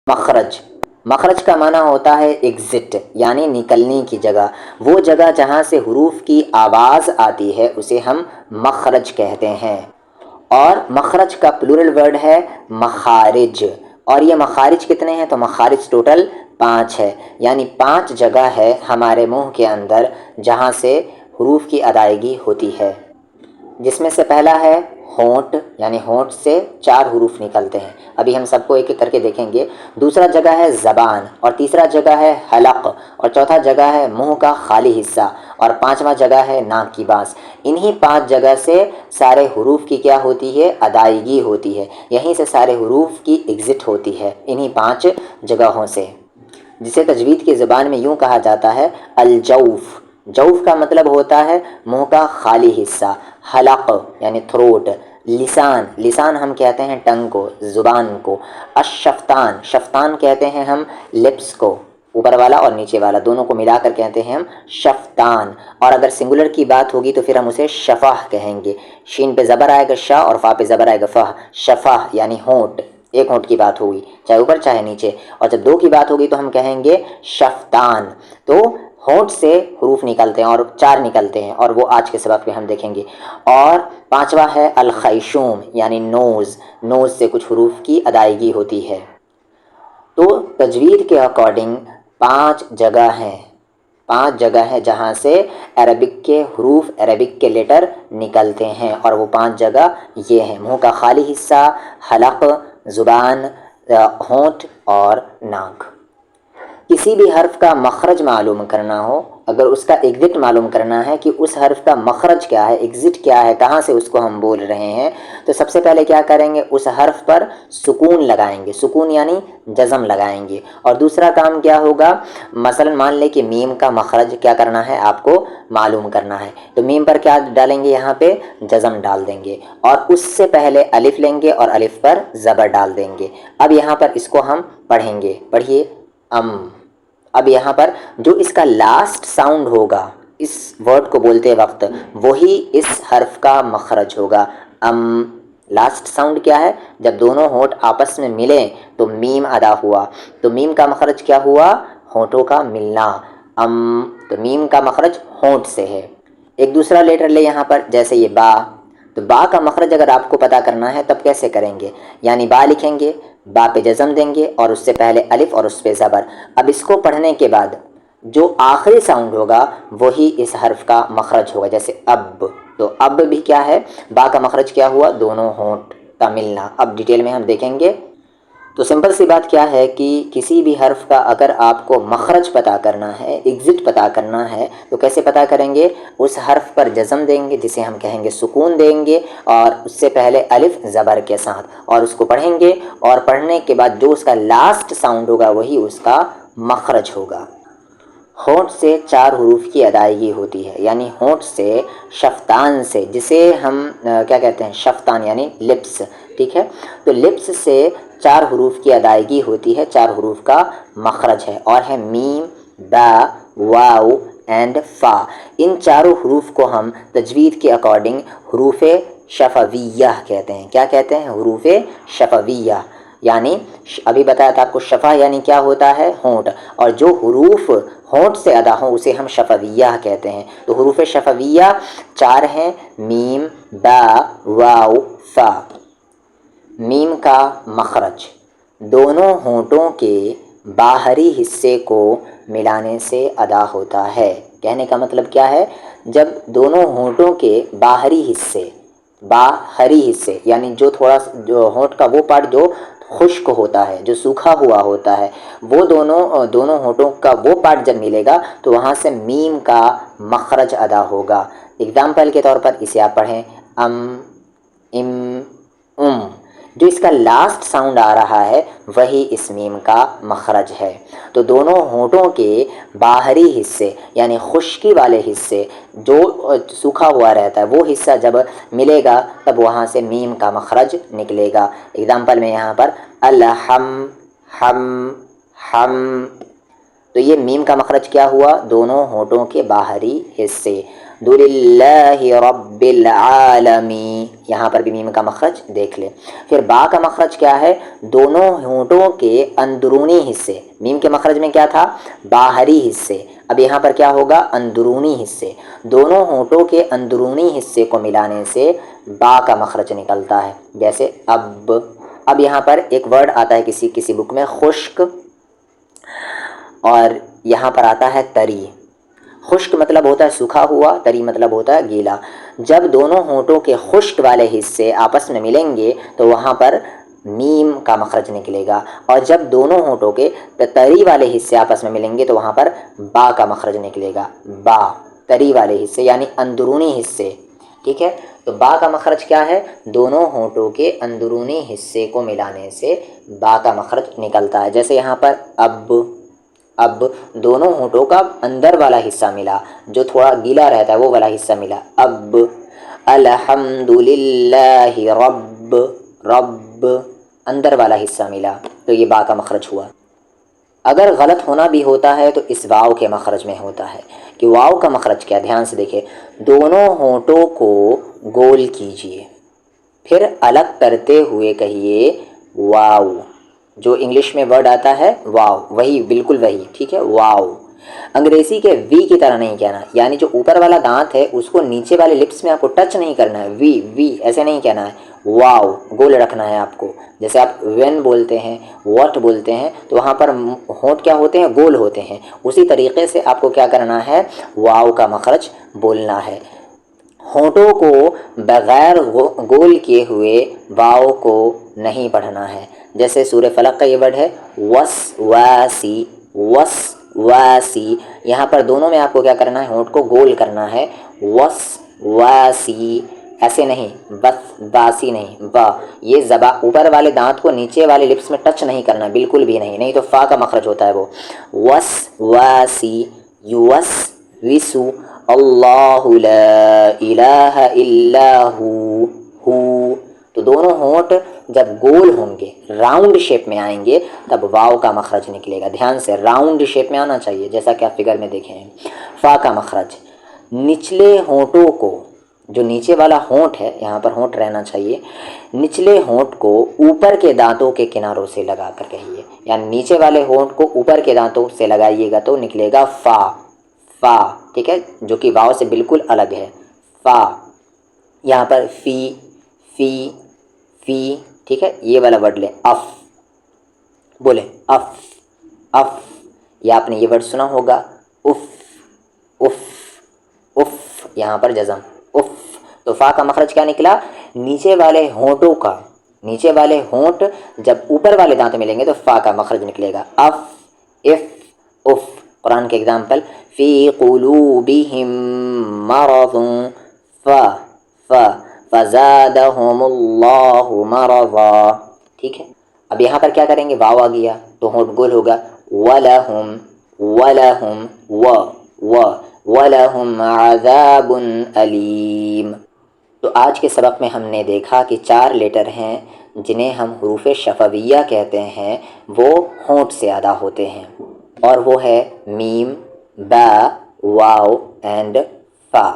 مخرج، مخرج کا معنی ہوتا ہے ایگزٹ، یعنی نکلنے کی جگہ، وہ جگہ جہاں سے حروف کی آواز آتی ہے اسے ہم مخرج کہتے ہیں۔ اور مخرج کا پلورل ورڈ ہے مخارج، اور یہ مخارج کتنے ہیں؟ تو مخارج ٹوٹل 5 ہے، یعنی 5 جگہ ہے ہمارے منہ کے اندر جہاں سے حروف کی ادائیگی ہوتی ہے، جس میں سے پہلا ہے ہونٹ، یعنی ہونٹ سے 4 حروف نکلتے ہیں، ابھی ہم سب کو ایک ایک کر کے دیکھیں گے۔ دوسرا جگہ ہے زبان، اور تیسرا جگہ ہے حلق، اور چوتھا جگہ ہے منہ کا خالی حصہ، اور 5واں جگہ ہے ناک کی بانس۔ انہی 5 جگہ سے سارے حروف کی کیا ہوتی ہے؟ ادائیگی ہوتی ہے، یہیں سے سارے حروف کی ایگزٹ ہوتی ہے، انہی 5 جگہوں سے، جسے تجوید کی زبان میں یوں کہا جاتا ہے الجوف۔ جوف کا مطلب ہوتا ہے منہ کا خالی حصہ، حلق یعنی تھروٹ، لسان، لسان ہم کہتے ہیں ٹنگ کو، زبان کو، الشفتان، شفتان کہتے ہیں ہم لپس کو، اوپر والا اور نیچے والا دونوں کو ملا کر کہتے ہیں ہم شفتان، اور اگر سنگولر کی بات ہوگی تو پھر ہم اسے شفاہ کہیں گے، شین پہ زبر آئے گا شا اور فا پہ زبر آئے گا فہ، شفاہ یعنی ہونٹ، ایک ہونٹ کی بات ہوگی چاہے اوپر چاہے نیچے، اور جب 2 کی بات ہوگی تو ہم کہیں گے شفتان۔ تو ہونٹ سے حروف نکلتے ہیں اور 4 نکلتے ہیں، اور وہ آج کے سبق میں ہم دیکھیں گے۔ اور 5واں ہے الخیشوم، یعنی نوز، نوز سے کچھ حروف کی ادائیگی ہوتی ہے۔ تو تجوید کے اکارڈنگ 5 جگہ ہیں، 5 جگہ ہے جہاں سے عربک کے حروف، عربک کے لیٹر نکلتے ہیں، اور وہ 5 جگہ یہ ہیں: منہ کا خالی حصہ، حلق، زبان، ہونٹ اور ناک۔ کسی بھی حرف کا مخرج معلوم کرنا ہو، اگر اس کا ایگزٹ معلوم کرنا ہے کہ اس حرف کا مخرج کیا ہے، ایگزٹ کیا ہے، کہاں سے اس کو ہم بول رہے ہیں، تو سب سے پہلے کیا کریں گے؟ اس حرف پر سکون لگائیں گے، سکون یعنی جزم لگائیں گے۔ اور دوسرا کام کیا ہوگا؟ مثلا مان لیں کہ میم کا مخرج کیا کرنا ہے، آپ کو معلوم کرنا ہے، تو میم پر کیا ڈالیں گے؟ یہاں پہ جزم ڈال دیں گے، اور اس سے پہلے الف لیں گے اور الف پر زبر ڈال دیں گے۔ اب یہاں پر اس کو ہم پڑھیں گے، پڑھیے اب یہاں پر جو اس کا لاسٹ ساؤنڈ ہوگا اس ورڈ کو بولتے وقت، وہی اس حرف کا مخرج ہوگا۔ لاسٹ ساؤنڈ کیا ہے؟ جب دونوں ہونٹ آپس میں ملیں تو میم ادا ہوا، تو میم کا مخرج کیا ہوا؟ ہونٹوں کا ملنا، تو میم کا مخرج ہونٹ سے ہے۔ ایک دوسرا لیٹر لے یہاں پر، جیسے یہ با، تو با کا مخرج اگر آپ کو پتہ کرنا ہے تب کیسے کریں گے؟ یعنی با لکھیں گے، با پہ جزم دیں گے اور اس سے پہلے الف اور اس پہ زبر۔ اب اس کو پڑھنے کے بعد جو آخری ساؤنڈ ہوگا وہی اس حرف کا مخرج ہوگا، جیسے اب، تو اب بھی کیا ہے؟ با کا مخرج کیا ہوا؟ دونوں ہونٹ کا ملنا۔ اب ڈیٹیل میں ہم دیکھیں گے۔ تو سمپل سی بات کیا ہے کہ کسی بھی حرف کا اگر آپ کو مخرج پتہ کرنا ہے، ایگزٹ پتہ کرنا ہے، تو کیسے پتہ کریں گے؟ اس حرف پر جزم دیں گے جسے ہم کہیں گے سکون دیں گے، اور اس سے پہلے الف زبر کے ساتھ، اور اس کو پڑھیں گے، اور پڑھنے کے بعد جو اس کا لاسٹ ساؤنڈ ہوگا وہی اس کا مخرج ہوگا۔ ہونٹ سے 4 حروف کی ادائیگی ہوتی ہے، یعنی ہونٹ سے، شفتان سے، جسے ہم کیا کہتے ہیں؟ شفتان یعنی لپس، ٹھیک ہے؟ تو لپس سے 4 حروف کی ادائیگی ہوتی ہے، 4 حروف کا مخرج ہے، اور ہے میم، با، واو اینڈ فا۔ ان چاروں حروف کو ہم تجوید کے اکارڈنگ حروف شفویہ کہتے ہیں۔ کیا کہتے ہیں؟ حروف شفویہ، یعنی ابھی بتایا تھا آپ کو شفا یعنی کیا ہوتا ہے؟ ہونٹ، اور جو حروف ہونٹ سے ادا ہوں اسے ہم شفویہ کہتے ہیں۔ تو حروف شفویہ 4 ہیں: میم، با، واو، فا۔ میم کا مخرج دونوں ہونٹوں کے باہری حصے کو ملانے سے ادا ہوتا ہے۔ کہنے کا مطلب کیا ہے؟ جب دونوں ہونٹوں کے باہری حصے، یعنی جو تھوڑا جو ہونٹ کا وہ پارٹ جو خشک ہوتا ہے، جو سوکھا ہوا ہوتا ہے، وہ دونوں ہونٹوں کا وہ پارٹ جب ملے گا تو وہاں سے میم کا مخرج ادا ہوگا۔ اگزامپل کے طور پر اسے آپ پڑھیں جو اس کا لاسٹ ساؤنڈ آ رہا ہے وہی اس میم کا مخرج ہے۔ تو دونوں ہونٹوں کے باہری حصے یعنی خشکی والے حصے، جو سوکھا ہوا رہتا ہے وہ حصہ جب ملے گا تب وہاں سے میم کا مخرج نکلے گا۔ اگزامپل میں یہاں پر الحم، ہم، تو یہ میم کا مخرج کیا ہوا؟ دونوں ہونٹوں کے باہری حصے۔ للہ رب العالمین، یہاں پر بھی میم کا مخرج دیکھ لیں۔ پھر با کا مخرج کیا ہے؟ دونوں ہونٹوں کے اندرونی حصے، میم کے مخرج میں کیا تھا؟ باہری حصے، اب یہاں پر کیا ہوگا؟ اندرونی حصے، دونوں ہونٹوں کے اندرونی حصے کو ملانے سے با کا مخرج نکلتا ہے، جیسے اب یہاں پر ایک ورڈ آتا ہے کسی بک میں خشک، اور یہاں پر آتا ہے تری۔ خشک مطلب ہوتا ہے سوکھا ہوا، تری مطلب ہوتا ہے گیلا۔ جب دونوں ہونٹوں کے خشک والے حصے آپس میں ملیں گے تو وہاں پر میم کا مخرج نکلے گا، اور جب دونوں ہونٹوں کے تری والے حصے آپس میں ملیں گے تو وہاں پر با کا مخرج نکلے گا، با، تری والے حصے یعنی اندرونی حصے، ٹھیک ہے؟ تو با کا مخرج کیا ہے؟ دونوں ہونٹوں کے اندرونی حصے کو ملانے سے با کا مخرج نکلتا ہے، جیسے یہاں پر اب دونوں ہونٹوں کا اندر والا حصہ ملا، جو تھوڑا گیلا رہتا ہے وہ والا حصہ ملا، اب الحمدللہ رب اندر والا حصہ ملا، تو یہ با کا مخرج ہوا۔ اگر غلط ہونا بھی ہوتا ہے تو اس واو کے مخرج میں ہوتا ہے، کہ واو کا مخرج کیا؟ دھیان سے دیکھیں، دونوں ہونٹوں کو گول کیجئے، پھر الگ کرتے ہوئے کہیے واو، جو انگلش میں ورڈ آتا ہے واو، وہی بالکل وہی، ٹھیک ہے؟ واو، انگریزی کے وی کی طرح نہیں کہنا، یعنی جو اوپر والا دانت ہے اس کو نیچے والے لپس میں آپ کو ٹچ نہیں کرنا ہے، وی ایسے نہیں کہنا ہے، واو گول رکھنا ہے آپ کو۔ جیسے آپ وین بولتے ہیں، واٹ بولتے ہیں، تو وہاں پر ہونٹ کیا ہوتے ہیں؟ گول ہوتے ہیں، اسی طریقے سے آپ کو کیا کرنا ہے؟ واو کا مخرج بولنا ہے، ہونٹوں کو بغیر گول کیے ہوئے واو کو نہیں پڑھنا ہے۔ جیسے سورہ فلق کا یہ ورڈ ہے واسی، یہاں پر دونوں میں آپ کو کیا کرنا ہے؟ ہونٹ کو گول کرنا ہے، واسی، ایسے نہیں، باسی نہیں، با، یہ اوپر والے دانت کو نیچے والے لپس میں ٹچ نہیں کرنا، بالکل بھی نہیں تو فا کا مخرج ہوتا ہے وہ، واسی، وسو، اللہ لا الہ الا ہو، تو دونوں ہونٹ جب گول ہوں گے، راؤنڈ شیپ میں آئیں گے، تب واو کا مخرج نکلے گا، دھیان سے راؤنڈ شیپ میں آنا چاہیے، جیسا کہ آپ فگر میں دیکھیں ہیں۔ فا کا مخرج نچلے ہونٹوں کو، جو نیچے والا ہونٹ ہے، یہاں پر ہونٹ رہنا چاہیے، نچلے ہونٹ کو اوپر کے دانتوں کے کناروں سے لگا کر کہیے، یعنی نیچے والے ہونٹ کو اوپر کے دانتوں سے لگائیے گا تو نکلے گا فا، ٹھیک ہے؟ جو کہ واو سے بالکل الگ ہے، فا۔ یہاں پر فی، ٹھیک ہے؟ یہ والا ورڈ لیں، بولیں اف، یا آپ نے یہ ورڈ سنا ہوگا اف، یہاں پر جزم، اف، تو فا کا مخرج کیا نکلا؟ نیچے والے ہونٹوں کا، نیچے والے ہونٹ جب اوپر والے دانت ملیں گے تو فا کا مخرج نکلے گا، اف۔ قرآن کے اگزامپل، فی قلوبہم مرض، فزادہم اللہ مرضا، ٹھیک ہے؟ اب یہاں پر کیا کریں گے؟ واو آ گیا تو ہونٹ گول ہوگا، وَلَهُمْ عَذَابٌ أَلِيمٌ۔ تو آج کے سبق میں ہم نے دیکھا کہ 4 لیٹر ہیں جنہیں ہم حروف شفویہ کہتے ہیں، وہ ہونٹ سے ادا ہوتے ہیں، اور وہ ہے میم، با، واو اینڈ فا۔